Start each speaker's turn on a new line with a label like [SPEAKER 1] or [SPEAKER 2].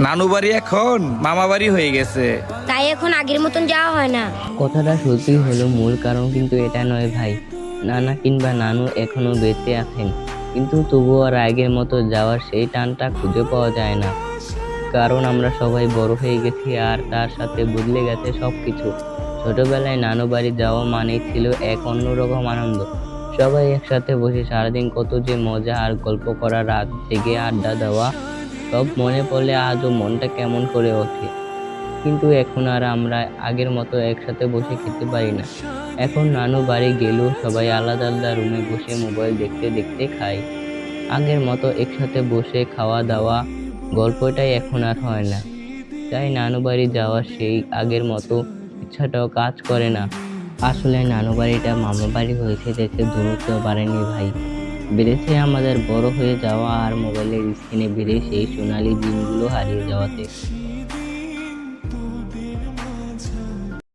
[SPEAKER 1] নানু বাড়ি এখন মামা বাড়ি হয়ে গেছে।
[SPEAKER 2] তাই এখন আগের মতন যাওয়া হয় না।
[SPEAKER 3] কথাটা সত্যি হলো, মূল কারণ কিন্তু এটা নয় ভাই। নানা কিংবা নানু এখনো বেঁচে আছেন, কিন্তু তবুও আর আগের মতো যাওয়ার সেই টানটা খুঁজে পাওয়া যায় না। কারণ আমরা সবাই বড় হয়ে গেছি আর তার সাথে বদলে গেছে সবকিছু। ছোটবেলায় নানু বাড়ি যাওয়া মানেই ছিল এক অন্যরকম আনন্দ। সবাই একসাথে বসে সারাদিন কত যে মজা আর গল্প করা, রাত জেগে আড্ডা দেওয়া, সব মনে পড়লে আজও মনটা কেমন করে ওঠে। কিন্তু এখন আর আমরা আগের মতো একসাথে বসে খেতে পারি না। এখন নানু বাড়ি গেলেও সবাই আলাদা আলাদা রুমে বসে মোবাইল দেখতে দেখতে খাই। আগের মতো একসাথে বসে খাওয়া দাওয়া, গল্পটাই এখন আর হয় না। তাই নানু বাড়ি যাওয়ার সেই আগের মতো ইচ্ছাটাও কাজ করে না। আসলে নানু বাড়িটা মামা বাড়ি হয়েছে দেখে দূরত্ব বাড়েনি ভাই, বেড়েছে আমাদের বড় হয়ে যাওয়া আর মোবাইলের স্ক্রিনে বেড়ে সেই সোনালী দিনগুলো হারিয়ে যাওয়াতে।